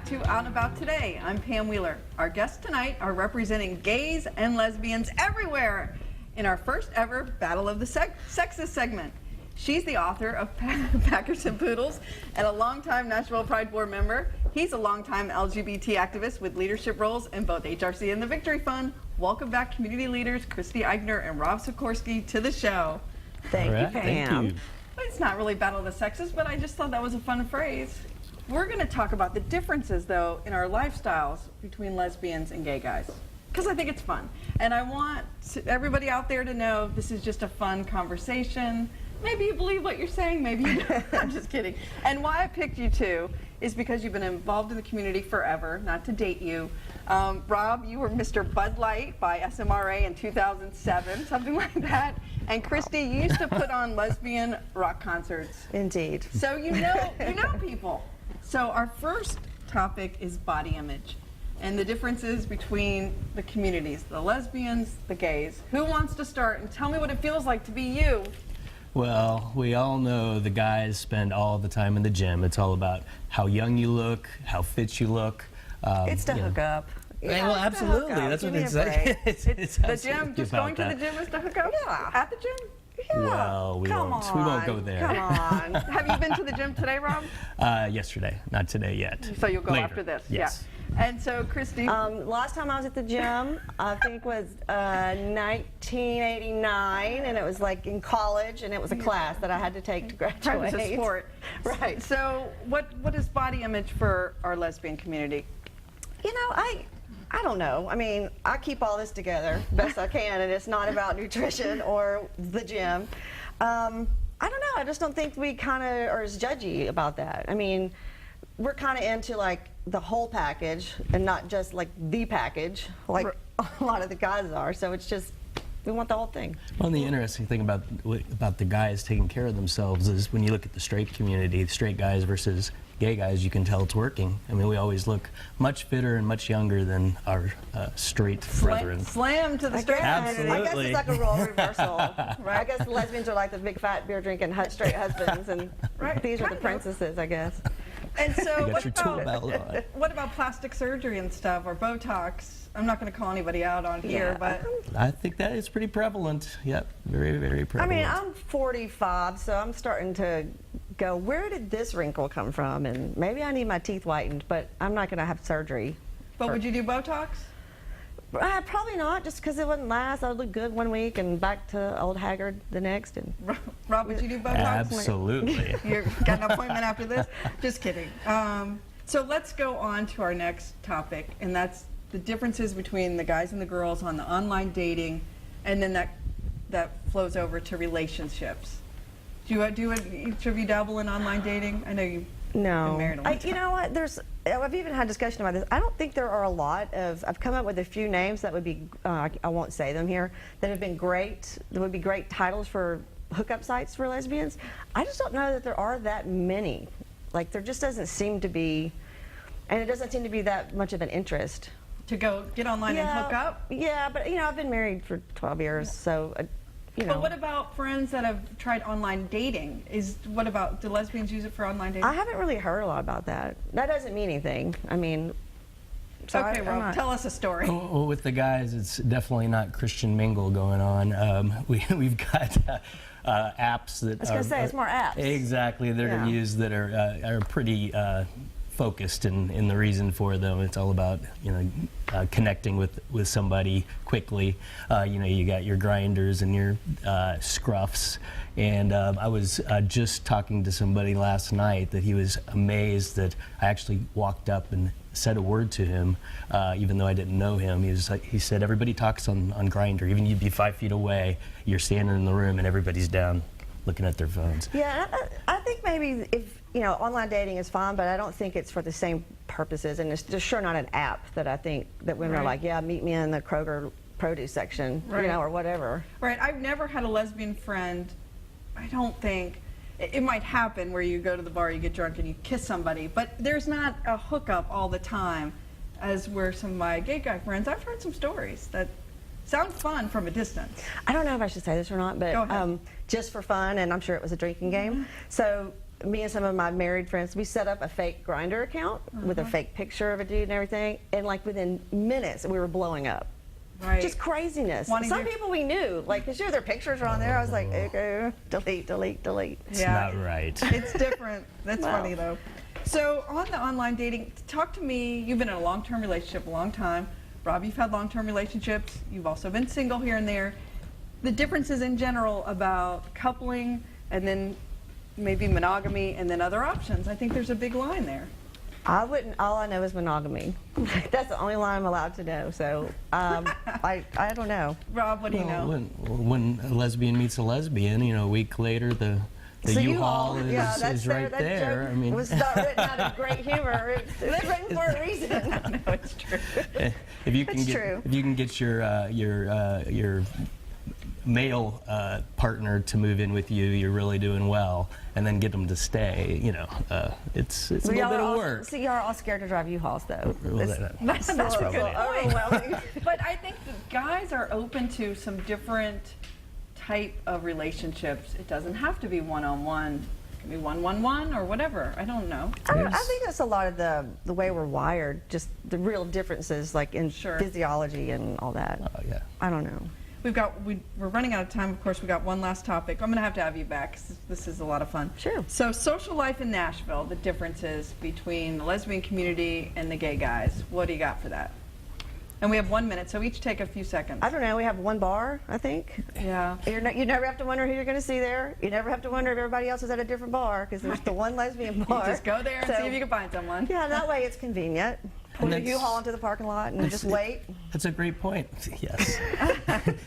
to Out and About Today. I'm Pam Wheeler. Our guests tonight are representing gays and lesbians everywhere in our first ever Battle of the Sexes segment. She's the author of Packers and Poodles and a longtime Nashville Pride Board member. He's a longtime LGBT activist with leadership roles in both HRC and the Victory Fund. Welcome back, community leaders Christy Ikner and Rob Sikorski, to the show. Thank you, Pam. Thank you. It's not really Battle of the Sexes, but I just thought that was a fun phrase. We're going to talk about the differences, though, in our lifestyles between lesbians and gay guys, because I think it's fun. And I want everybody out there to know this is just a fun conversation. Maybe you believe what you're saying, maybe you don't. I'm just kidding. And why I picked you two is because you've been involved in the community forever, not to date you. Rob, you were Mr. Bud Light by SMRA in 2007, something like that. And Christy, you used to put on lesbian rock concerts. Indeed. So you know people. So our first topic is body image and the differences between the communities, the lesbians, the gays. Who wants to start and tell me what it feels like to be you? Well, we all know the guys spend all the time in the gym. It's all about how young you look, how fit you look. It's to hook up. Yeah, well, absolutely. That's what it's like. The gym, just going to the gym is to hook up? Yeah. At the gym? Yeah. Well, we won't go there. Come on. Have you been to the gym today, Rob? Yesterday, not today yet. So you'll go Later. After this? Yes. Yeah. And so, Christy? Last time I was at the gym, I think was 1989, and it was like in college, and it was a class that I had to take to graduate. It's a sport. Right. So what is body image for our lesbian community? You know, I don't know. I mean, I keep all this together best I can, and it's not about nutrition or the gym. I don't know. I just don't think we kind of are as judgy about that. I mean, we're kind of into like the whole package and not just like the package, like a lot of the guys are. So it's just, we want the whole thing. Well, the interesting thing about the guys taking care of themselves is when you look at the straight community, the straight guys versus gay guys, you can tell it's working. I mean, we always look much fitter and much younger than our straight brethren. Slam to the straight Absolutely. I guess it's like a role reversal. Right? I guess the lesbians are like the big fat beer drinking straight husbands, and these are the princesses, I guess. And so, You got your tool belt on. what about plastic surgery and stuff, or Botox? I'm not going to call anybody out on here, but I think that is pretty prevalent. Yep, very, very prevalent. I mean, I'm 45, so I'm starting to go, where did this wrinkle come from? And maybe I need my teeth whitened, but I'm not going to have surgery. But would you do Botox? Probably not, just because it wouldn't last. I would look good one week and back to old haggard the next. And Rob, would you do Botox? Absolutely. You've got an appointment after this? Just kidding. So let's go on to our next topic, and that's the differences between the guys and the girls on the online dating, and then that flows over to relationships. Do each of you dabble in online dating? I know you've been married a long time. You know what? I've even had discussion about this. I don't think there are a lot of. I've come up with a few names that would be. I won't say them here. That have been great. That would be great titles for hookup sites for lesbians. I just don't know that there are that many. Like there just doesn't seem to be, and it doesn't seem to be that much of an interest. To go get online and hook up? Yeah, but you know, I've been married for 12 years, so. You know. But what about friends that have tried online dating? Do lesbians use it for online dating? I haven't really heard a lot about that. That doesn't mean anything. I mean, so okay, Rob, tell us a story. Well, with the guys, it's definitely not Christian mingle going on. We've got apps that I was going to say, it's more apps. Exactly, that are used that are pretty focused in the reason for them. It's all about connecting with somebody quickly. You got your grinders and your scruffs. And I was just talking to somebody last night that he was amazed that I actually walked up and said a word to him, even though I didn't know him. He said everybody talks on Grindr. Even you'd be 5 feet away, you're standing in the room and everybody's down looking at their phones. Yeah, I think maybe if online dating is fine, but I don't think it's for the same purposes, and it's just sure not an app that I think that women are like, yeah, meet me in the Kroger produce section, or whatever. Right. I've never had a lesbian friend. I don't think it might happen where you go to the bar, you get drunk, and you kiss somebody, but there's not a hookup all the time, as were some of my gay guy friends. I've heard some stories that sound fun from a distance. I don't know if I should say this or not, but just for fun, and I'm sure it was a drinking game. So me and some of my married friends, we set up a fake Grindr account with a fake picture of a dude and everything, and like within minutes we were blowing up. Right. Just craziness. Wanting Some to- people we knew, like, because their pictures are on there. I was like, okay, delete, delete, delete. It's Yeah. not right. It's different. That's Well. funny though. So on the online dating, talk to me. You've been in a long-term relationship a long time. Rob, you've had long-term relationships. You've also been single here and there. The differences in general about coupling and then maybe monogamy and then other options. I think there's a big line there. I wouldn't. All I know is monogamy. That's the only line I'm allowed to know. So I don't know. Rob, what do you know? When a lesbian meets a lesbian, a week later the So U-Haul is, yeah, that's is right that there. joke I mean, was not written out of great humor. It's written for a reason. No, it's true. if you can It's get true. if you can get your male partner to move in with you, you're really doing well, and then get them to stay. It's a little bit of work. So y'all are all scared to drive U-Hauls, though. Well, That's a good probably point. overwhelming. But I think that guys are open to some different type of relationships. It doesn't have to be one-on-one. It can be one-one-one or whatever. I don't know. I think that's a lot of the way we're wired, just the real differences, like in Sure. physiology and all that. Oh yeah. I don't know. We're running out of time. Of course, we got one last topic. I'm going to have you back 'cause this is a lot of fun. Sure. So, social life in Nashville, the differences between the lesbian community and the gay guys. What do you got for that? And we have 1 minute, so each take a few seconds. I don't know. We have one bar, I think. Yeah. You never have to wonder who you're going to see there. You never have to wonder if everybody else is at a different bar because there's the one lesbian You bar. just go there and So, see if you can find someone. Yeah, that way it's convenient. Pull your that's- U-Haul into the parking lot and just wait. That's a great point. Yes.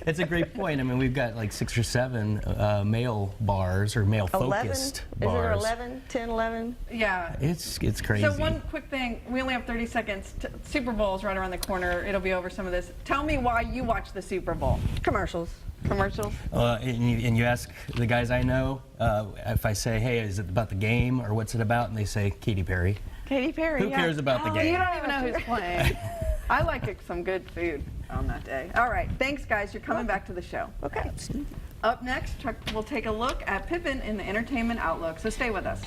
It's a great point. I mean, we've got like 6 or 7 male bars or 11? male-focused Is it bars. 11? 10, 11? Yeah. It's crazy. So one quick thing, we only have 30 seconds. Super Bowl's right around the corner. It'll be over some of this. Tell me why you watch the Super Bowl. Commercials. Commercials? And you ask the guys I know, if I say, hey, is it about the game or what's it about? And they say, Katy Perry. Katy Perry. Who cares about the Oh, game? you don't even know who's playing. I like some good food on that day. All right, thanks guys. You're coming back to the show. Okay. Up next, Chuck will take a look at Pippin in the Entertainment Outlook. So stay with us.